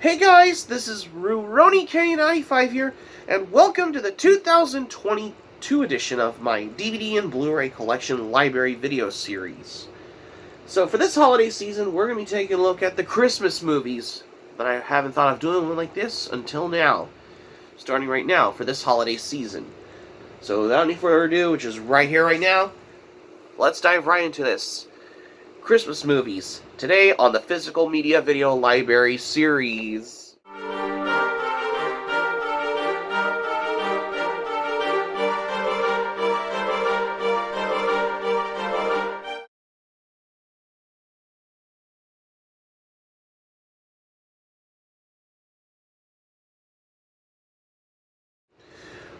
Hey guys, this is RoniK95 here, and welcome to the 2022 edition of my DVD and Blu Ray Collection Library video series. So for this holiday season, we're going to be taking a look at the Christmas movies, but I haven't thought of doing one like this until now, starting right now for this holiday season. So without any further ado, which is right here, right now, let's dive right into this. Christmas movies, today on the Physical Media Video Library series.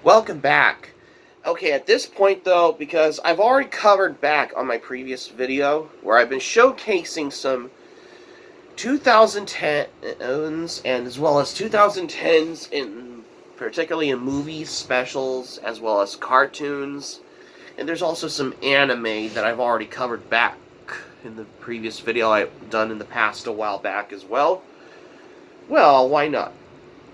Welcome back. Okay, at this point though, because I've already covered back on my previous video, where I've been showcasing some 2010s and as well as 2010s particularly in movies, specials, as well as cartoons, and there's also some anime that I've already covered back in the previous video I've done in the past a while back as well. Well, why not?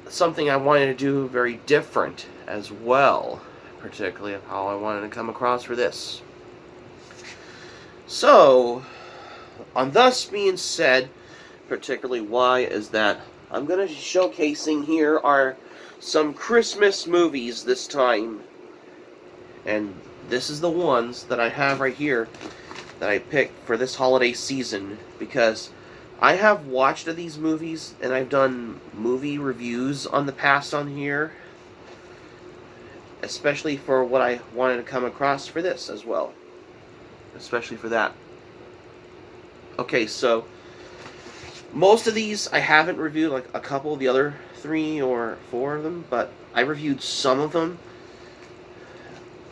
Something I wanted to do very different as well, particularly of how I wanted to come across for this. So, on thus being said, particularly why is that I'm going to be showcasing here are some Christmas movies this time. And this is the ones that I have right here that I picked for this holiday season, because I have watched these movies and I've done movie reviews on the past on here, especially for what I wanted to come across for this as well. Especially for that. Okay, so most of these I haven't reviewed, like a couple of the other 3 or 4 of them, but I reviewed some of them,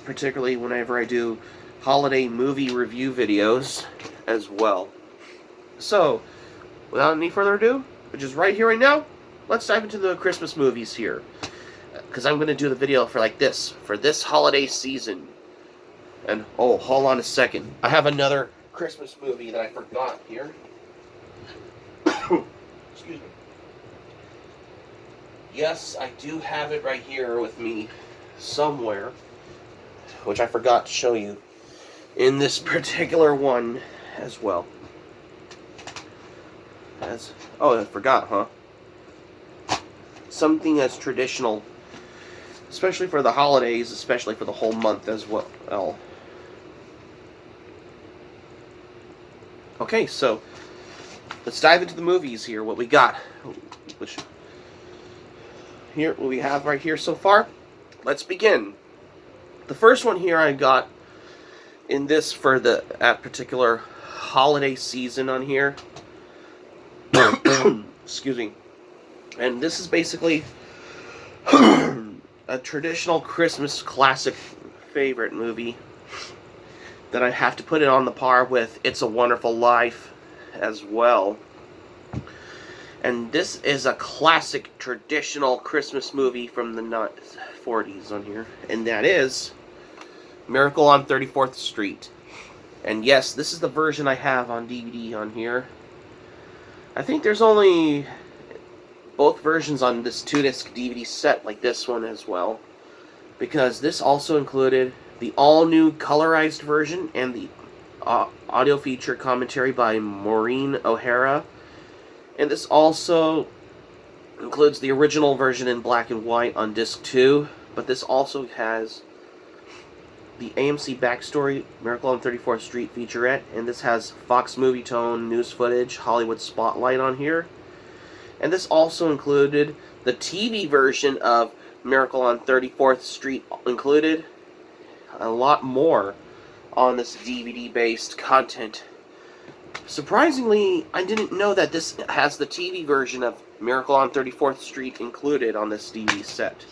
particularly whenever I do holiday movie review videos as well. So, without any further ado, which is right here, right now, let's dive into the Christmas movies here. Because I'm going to do the video for like this, for this holiday season. And, oh, hold on a second. I have another Christmas movie that I forgot here. Excuse me. Yes, I do have it right here with me somewhere, which I forgot to show you in this particular one as well. Oh, I forgot, huh? Something that's traditional, especially for the holidays, especially for the whole month as well. Okay, so let's dive into the movies here. What we got, what we have right here so far. Let's begin. The first one here I got in this for that particular holiday season on here. Excuse me. And this is basically a traditional Christmas classic favorite movie that I have to put it on the par with It's a Wonderful Life as well. And this is a classic traditional Christmas movie from the 40s on here, and that is Miracle on 34th Street. And yes, this is the version I have on DVD on here. I think there's only both versions on this 2-disc DVD set like this one as well, because this also included the all-new colorized version and the audio feature commentary by Maureen O'Hara, and this also includes the original version in black and white on disc 2, but this also has the AMC Backstory Miracle on 34th Street featurette, and this has Fox Movie Tone news footage, Hollywood Spotlight on here. And this also included the TV version of Miracle on 34th Street included. A lot more on this DVD-based content. Surprisingly, I didn't know that this has the TV version of Miracle on 34th Street included on this DVD set,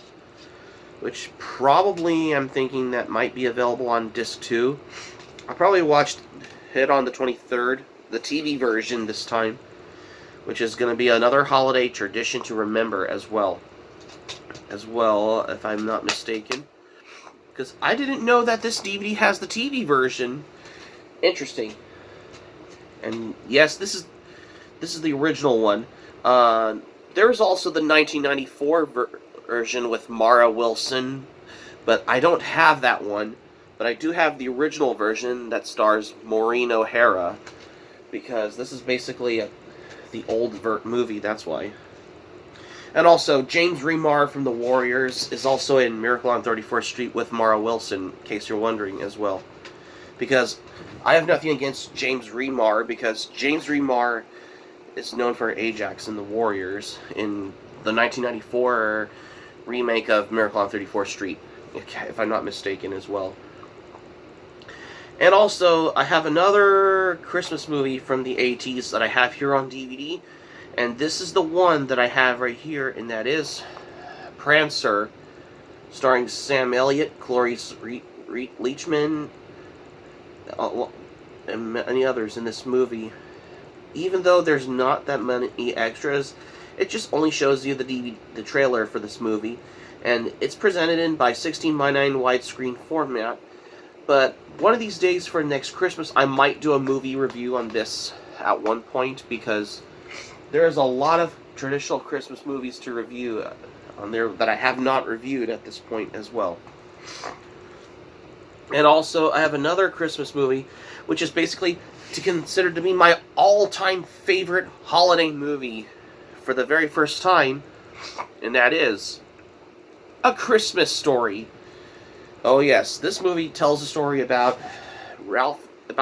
which probably I'm thinking that might be available on disc 2. I probably watched it on the 23rd, the TV version this time, which is going to be another holiday tradition to remember as well, if I'm not mistaken. Because I didn't know that this DVD has the TV version. Interesting. And yes, this is the original one. There's also the 1994 version with Mara Wilson, but I don't have that one. But I do have the original version that stars Maureen O'Hara, because this is basically the old movie, that's why. And also, James Remar from The Warriors is also in Miracle on 34th Street with Mara Wilson, in case you're wondering as well. Because I have nothing against James Remar, because James Remar is known for Ajax in The Warriors in the 1994 remake of Miracle on 34th Street, if I'm not mistaken as well. And also, I have another Christmas movie from the 80s that I have here on DVD, and this is the one that I have right here, and that is Prancer, starring Sam Elliott, Cloris Leachman, and many others in this movie. Even though there's not that many extras, it just only shows you the trailer for this movie, and it's presented in by 16:9 widescreen format. But one of these days for next Christmas, I might do a movie review on this at one point, because there's a lot of traditional Christmas movies to review on there that I have not reviewed at this point as well. And also, I have another Christmas movie, which is basically considered to be my all-time favorite holiday movie for the very first time, and that is A Christmas Story. Oh yes, this movie tells a story about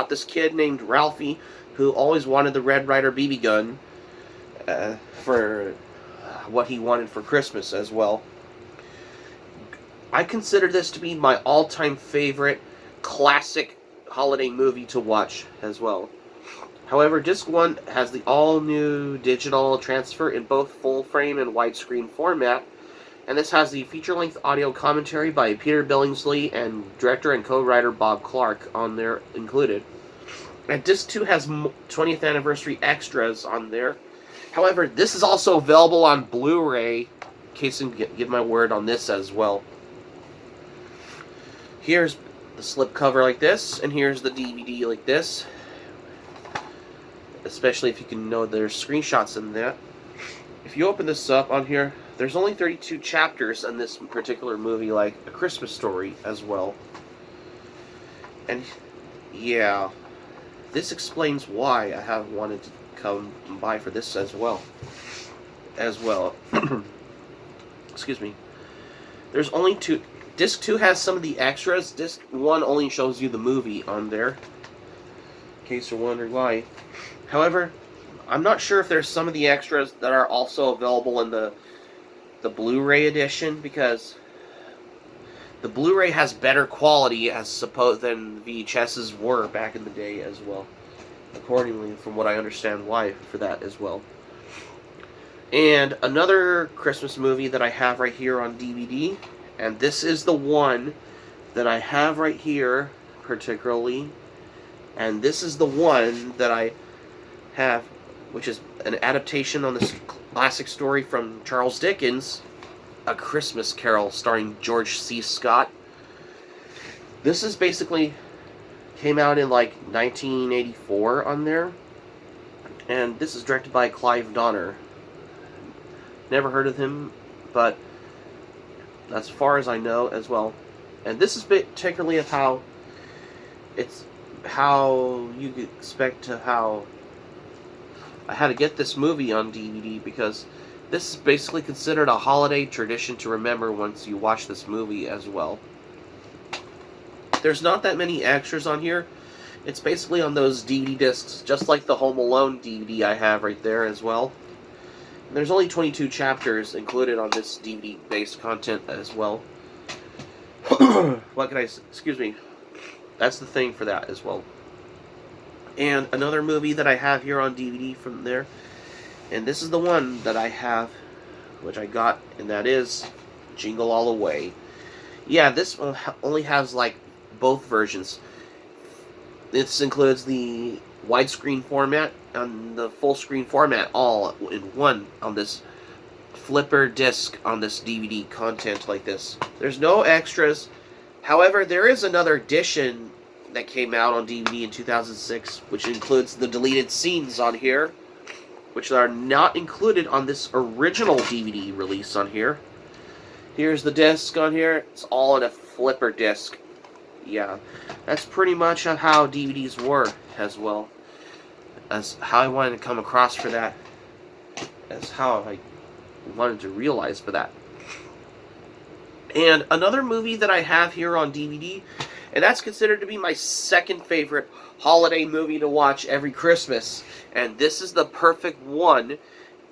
this kid named Ralphie, who always wanted the Red Ryder BB gun for what he wanted for Christmas as well. I consider this to be my all-time favorite classic holiday movie to watch as well. However, Disc 1 has the all-new digital transfer in both full-frame and widescreen format, and this has the feature-length audio commentary by Peter Billingsley and director and co-writer Bob Clark on there included. And Disc 2 has 20th anniversary extras on there. However, this is also available on Blu Ray, in case I can give my word on this as well. Here's the slipcover like this, and here's the DVD like this. Especially if you can know there's screenshots in that. If you open this up on here, there's only 32 chapters in this particular movie, like A Christmas Story as well. And yeah, this explains why I have wanted to come by for this as well. Excuse me. There's only two. Disc 2 has some of the extras. Disc 1 only shows you the movie on there, in case you're wondering why. However, I'm not sure if there's some of the extras that are also available in the Blu-ray edition, because the Blu-ray has better quality than VHSs were back in the day as well. Accordingly, from what I understand, why for that as well. And another Christmas movie that I have right here on DVD, and this is the one that I have right here particularly, and this is the one that I have, which is an adaptation on this classic story from Charles Dickens, A Christmas Carol, starring George C. Scott. This is basically came out in like 1984 on there, and this is directed by Clive Donner. Never heard of him, but as far as I know as well. And this is particularly of how you could expect how I had to get this movie on DVD, because this is basically considered a holiday tradition to remember once you watch this movie as well. There's not that many extras on here. It's basically on those DVD discs, just like the Home Alone DVD I have right there as well. And there's only 22 chapters included on this DVD-based content as well. Excuse me. That's the thing for that as well. And another movie that I have here on DVD from there, and this is the one that I have, which I got, and that is Jingle All the Way. Yeah, this one only has like both versions. This includes the widescreen format and the full screen format all in one on this flipper disc on this DVD content like this. There's no extras. However, there is another edition that came out on DVD in 2006, which includes the deleted scenes on here. which are not included on this original DVD release on here. Here's the disc on here. It's all in a flipper disc. Yeah, that's pretty much how DVDs were as well. As how I wanted to come across for that. As how I wanted to realize for that. And another movie that I have here on DVD, and that's considered to be my second favorite holiday movie to watch every Christmas. And this is the perfect one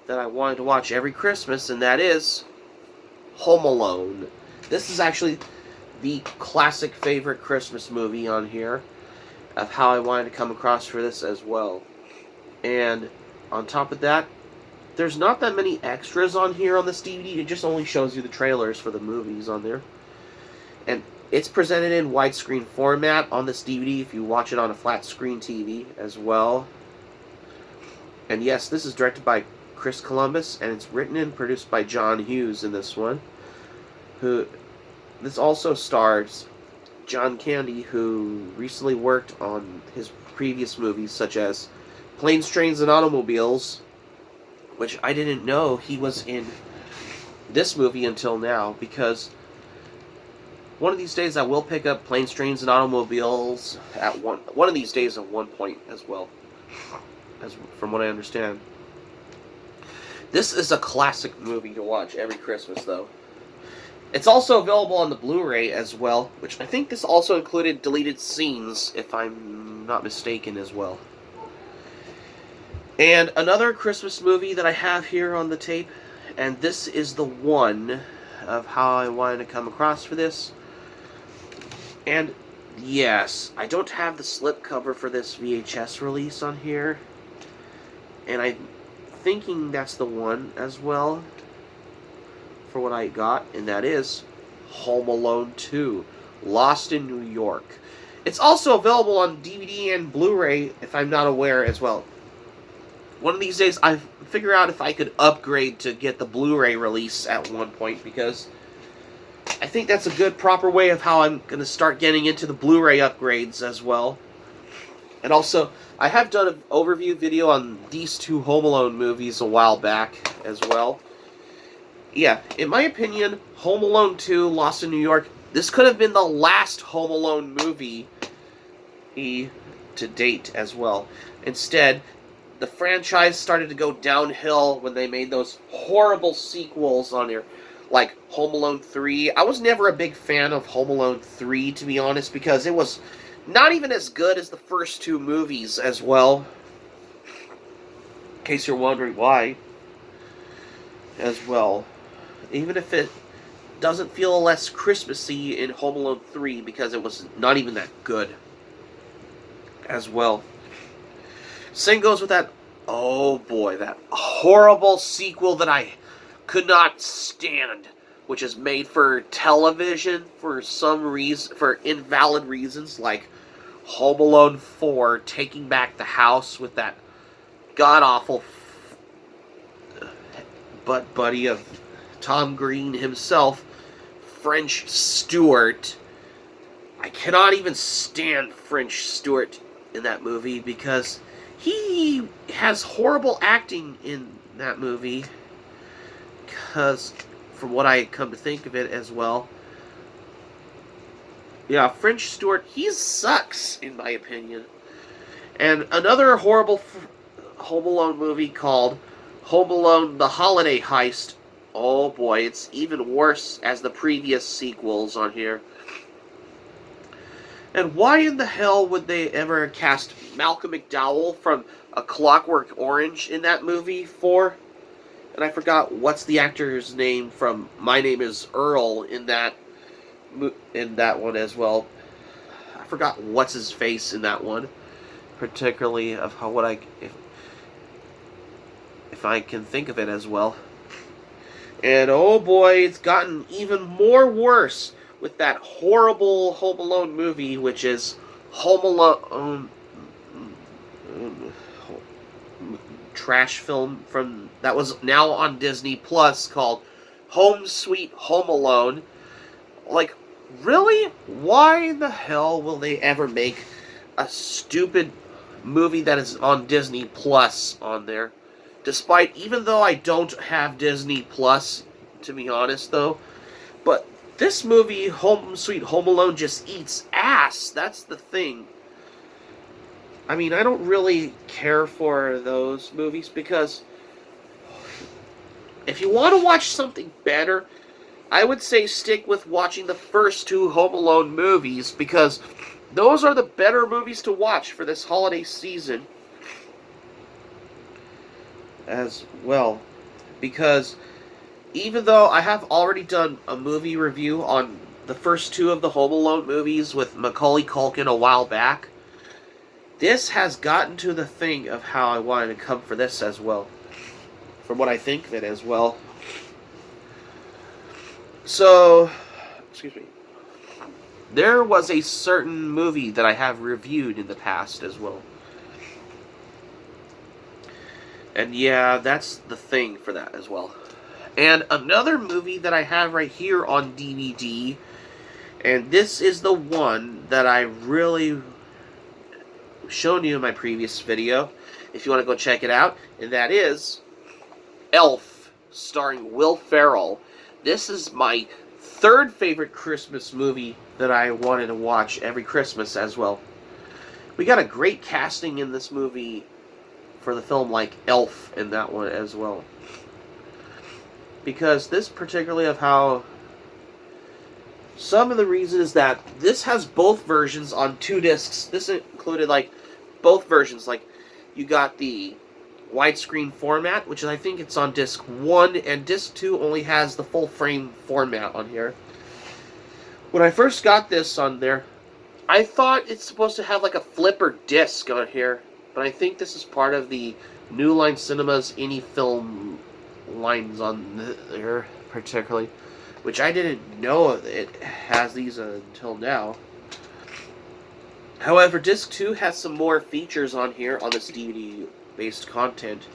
that I wanted to watch every Christmas, and that is Home Alone. This is actually the classic favorite Christmas movie on here, of how I wanted to come across for this as well. And on top of that, there's not that many extras on here on this DVD. It just only shows you the trailers for the movies on there. And it's presented in widescreen format on this DVD if you watch it on a flat screen TV as well. And yes, this is directed by Chris Columbus, and it's written and produced by John Hughes in this one. This also stars John Candy, who recently worked on his previous movies such as Planes, Trains, and Automobiles, which I didn't know he was in this movie until now, because one of these days I will pick up Planes, Trains, and Automobiles at one of these days at one point as well, as from what I understand. This is a classic movie to watch every Christmas, though. It's also available on the Blu-ray as well, which I think this also included deleted scenes, if I'm not mistaken as well. And another Christmas movie that I have here on the tape, and this is the one of how I wanted to come across for this. And yes, I don't have the slipcover for this VHS release on here, and I'm thinking that's the one as well for what I got, and that is Home Alone 2, Lost in New York. It's also available on DVD and Blu-ray, if I'm not aware as well. One of these days, I figure out if I could upgrade to get the Blu-ray release at one point, because I think that's a good, proper way of how I'm going to start getting into the Blu-ray upgrades as well. And also, I have done an overview video on these two Home Alone movies a while back as well. Yeah, in my opinion, Home Alone 2, Lost in New York, this could have been the last Home Alone movie to date as well. Instead, the franchise started to go downhill when they made those horrible sequels on there, like Home Alone 3. I was never a big fan of Home Alone 3, to be honest, because it was not even as good as the first two movies as well. In case you're wondering why. As well. Even if it doesn't feel less Christmassy in Home Alone 3, because it was not even that good as well. Same goes with that, oh boy, that horrible sequel that I could not stand, which is made for television for some reason, for invalid reasons, like Home Alone 4, Taking Back the House, with that god-awful butt buddy of Tom Green himself, French Stewart. I cannot even stand French Stewart in that movie, because he has horrible acting in that movie, because from what I come to think of it as well, yeah, French Stewart, he sucks in my opinion. And another horrible Home Alone movie called Home Alone: The Holiday Heist. Oh boy, it's even worse as the previous sequels on here. And why in the hell would they ever cast Malcolm McDowell from A Clockwork Orange in that movie for? And I forgot what's the actor's name from My Name is Earl in that one as well. I forgot what's his face in that one, particularly of how if I can think of it as well. And oh boy, it's gotten even more worse with that horrible Home Alone movie, which is Home Alone, trash film from that was now on Disney Plus, called Home Sweet Home Alone. Like, really? Why the hell will they ever make a stupid movie that is on Disney Plus on there? even though I don't have Disney Plus, to be honest, though, but this movie, Home Sweet Home Alone, just eats ass. That's the thing. I mean, I don't really care for those movies because if you want to watch something better, I would say stick with watching the first two Home Alone movies because those are the better movies to watch for this holiday season as well. Because even though I have already done a movie review on the first two of the Home Alone movies with Macaulay Culkin a while back, this has gotten to the thing of how I wanted to come for this as well. From what I think of it as well. So, excuse me. There was a certain movie that I have reviewed in the past as well. And yeah, that's the thing for that as well. And another movie that I have right here on DVD, and this is the one that I really shown you in my previous video, if you want to go check it out, and that is Elf, starring Will Ferrell. This is my third favorite Christmas movie that I wanted to watch every Christmas as well. We got a great casting in this movie for the film like Elf in that one as well. Because this particularly of how some of the reasons that this has both versions on 2 discs. This included like both versions. Like you got the widescreen format, which I think it's on disc 1, and disc 2 only has the full frame format on here. When I first got this on there, I thought it's supposed to have like a flipper disc on here, but I think this is part of the New Line Cinema's Any Film lines on there particularly, which I didn't know it has these until now. However, disc 2 has some more features on here on this DVD based content.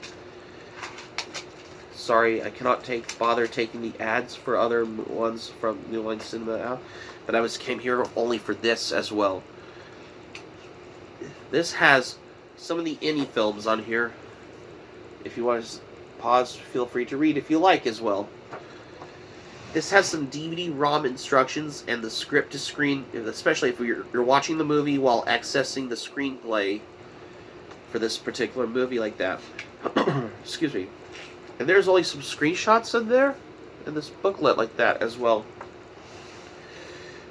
Sorry, I cannot bother taking the ads for other ones from New Line Cinema out, but I came here only for this as well. This has some of the indie films on here. If you want to pause, feel free to read if you like as well. This has some DVD-ROM instructions and the script to screen, especially if you're watching the movie while accessing the screenplay for this particular movie like that. Excuse me. And there's only some screenshots in there in this booklet like that as well.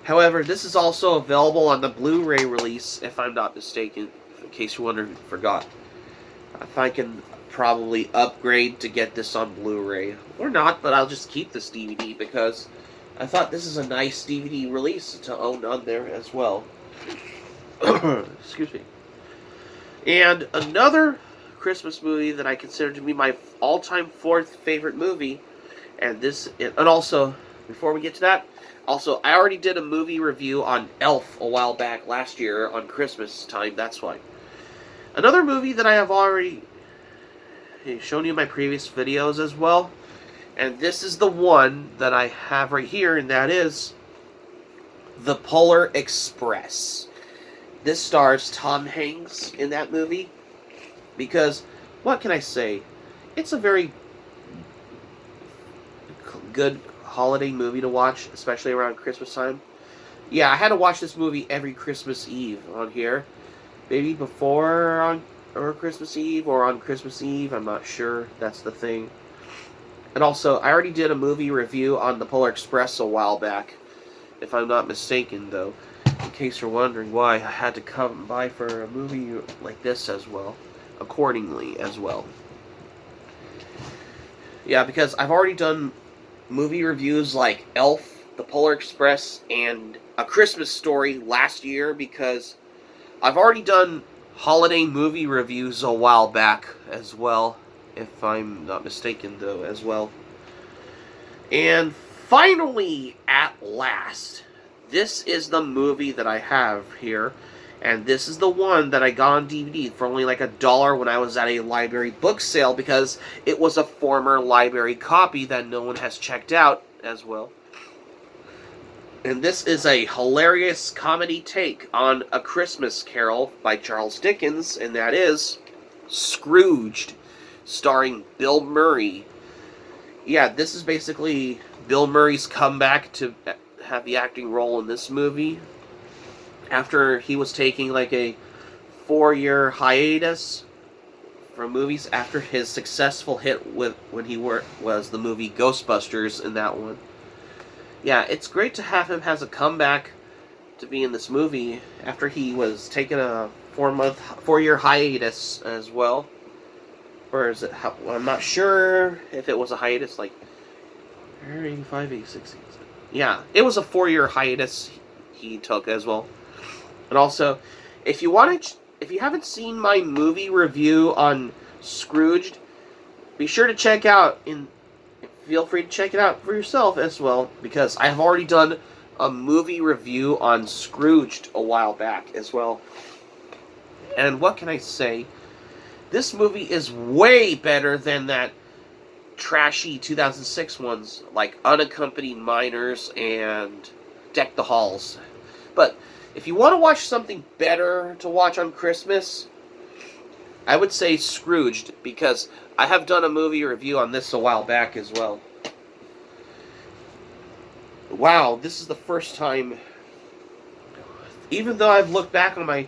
However, this is also available on the Blu Ray release, if I'm not mistaken, in case you forgot. If I can probably upgrade to get this on Blu Ray. Or not, but I'll just keep this DVD because I thought this is a nice DVD release to own on there as well. Excuse me. And another Christmas movie that I consider to be my all-time 4th favorite movie, and also, before we get to that, also, I already did a movie review on Elf a while back last year on Christmas time, that's why. Another movie that I have already shown you in my previous videos as well, and this is the one that I have right here, and that is The Polar Express. This stars Tom Hanks in that movie, because, what can I say, it's a very good holiday movie to watch, especially around Christmas time. Yeah, I had to watch this movie every Christmas Eve on here. Maybe before or Christmas Eve or on Christmas Eve, I'm not sure. That's the thing. And also, I already did a movie review on The Polar Express a while back, if I'm not mistaken, though. In case you're wondering why I had to come by for a movie like this as well, accordingly as well. Yeah, because I've already done movie reviews like Elf, The Polar Express, and A Christmas Story last year, because I've already done holiday movie reviews a while back as well, if I'm not mistaken, though, as well. And finally, at last, this is the movie that I have here, and this is the one that I got on DVD for only like $1 when I was at a library book sale, because it was a former library copy that no one has checked out as well. And this is a hilarious comedy take on A Christmas Carol by Charles Dickens, and that is Scrooged, starring Bill Murray. Yeah, this is basically Bill Murray's comeback to have the acting role in this movie after he was taking like a 4-year hiatus from movies after his successful hit with when he was the movie Ghostbusters in that one. Yeah, it's great to have him as a comeback to be in this movie after he was taking a 4-year hiatus as well. Or is it? I'm not sure if it was a hiatus like 85, 86. Yeah, it was a 4-year hiatus he took as well. And also, if you haven't seen my movie review on Scrooged, be sure to check out feel free to check it out for yourself as well, because I have already done a movie review on Scrooged a while back as well. And what can I say? This movie is way better than that trashy 2006 ones like Unaccompanied Minors and Deck the Halls. But if you want to watch something better to watch on Christmas, I would say Scrooged, because I have done a movie review on this a while back as well. Wow, this is the first time, even though I've looked back on my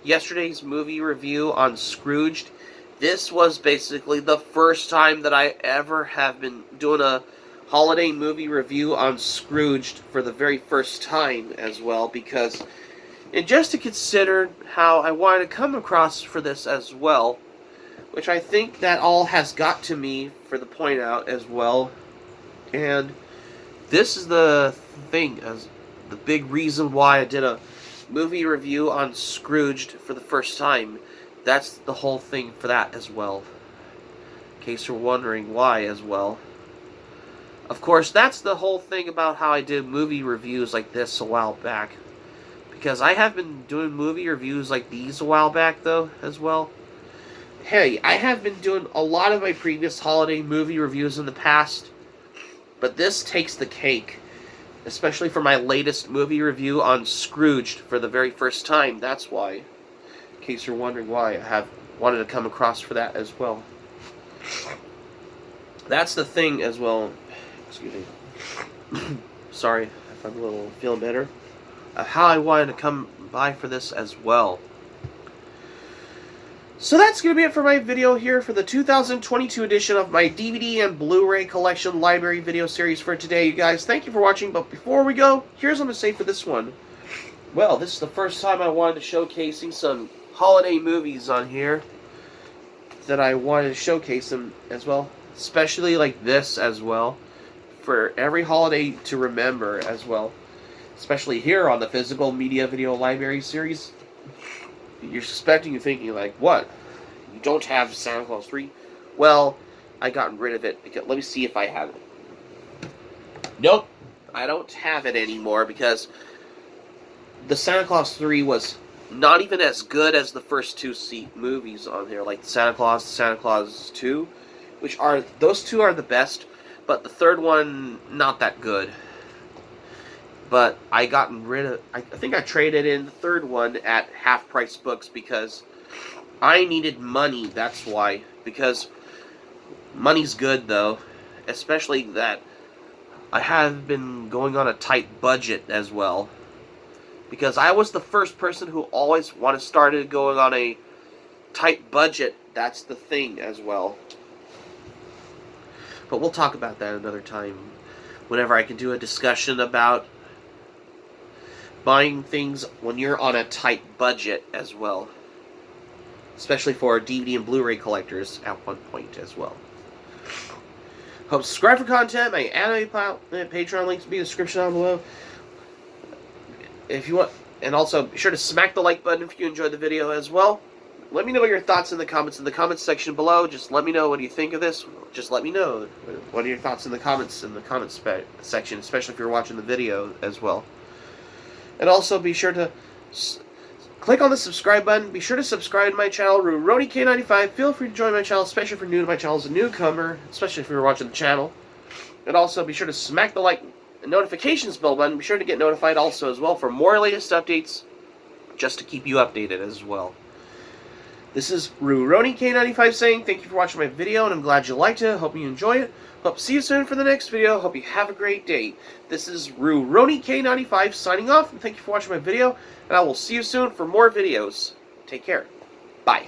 yesterday's movie review on Scrooged, this was basically the first time that I ever have been doing a holiday movie review on Scrooged for the very first time as well, because, and just to consider how I wanted to come across for this as well, which I think that all has got to me for the point out as well, and this is the thing, as the big reason why I did a movie review on Scrooged for the first time. That's the whole thing for that as well, in case you're wondering why as well. Of course, that's the whole thing about how I did movie reviews like this a while back, because I have been doing movie reviews like these a while back though as well. Hey, I have been doing a lot of my previous holiday movie reviews in the past, but this takes the cake, especially for my latest movie review on Scrooged for the very first time. That's why, in case you're wondering why I have wanted to come across for that as well. That's the thing as well. Excuse me. Sorry if I'm a little feeling better. How I wanted to come by for this as well. So that's going to be it for my video here for the 2022 edition of my DVD and Blu Ray Collection library video series for today, you guys. Thank you for watching, but before we go, here's what I'm going to say for this one. Well, this is the first time I wanted to showcasing some holiday movies on here that I wanted to showcase them as well, especially like this as well, for every holiday to remember as well, especially here on the Physical Media Video Library series. You're thinking like, what? You don't have Santa Claus 3? Well, I got rid of it because let me see if I have it. Nope, I don't have it anymore because the Santa Claus 3 was not even as good as the first two movies on here, like Santa Claus 2, which are, those two are the best, but the third one, not that good. But I gotten rid of, I think I traded in the third one at half-price books because I needed money, that's why. Because money's good, though. Especially that I have been going on a tight budget as well. Because I was the first person who always started going on a tight budget. That's the thing as well. But we'll talk about that another time. Whenever I can do a discussion about buying things when you're on a tight budget as well. Especially for DVD and Blu Ray collectors at one point as well. Hope subscribe for content. My anime Patreon links will be in the description down below. If you want, and also be sure to smack the like button if you enjoyed the video as well. Let me know your thoughts in the comments section below. Just let me know what you think of this. Just let me know what are your thoughts in the comments section, especially if you're watching the video as well. And also be sure to click on the subscribe button. Be sure to subscribe to my channel, RoniK95. Feel free to join my channel, especially if you're new to my channel as a newcomer, especially if you're watching the channel. And also be sure to smack the like and notifications bell button. Be sure to get notified also as well for more latest updates, just to keep you updated as well. This is Ruroni K95 saying thank you for watching my video, and I'm glad you liked it. Hope you enjoy it. Hope to see you soon for the next video. Hope you have a great day. This is Ruroni K95 signing off, and thank you for watching my video, and I will see you soon for more videos. Take care. Bye.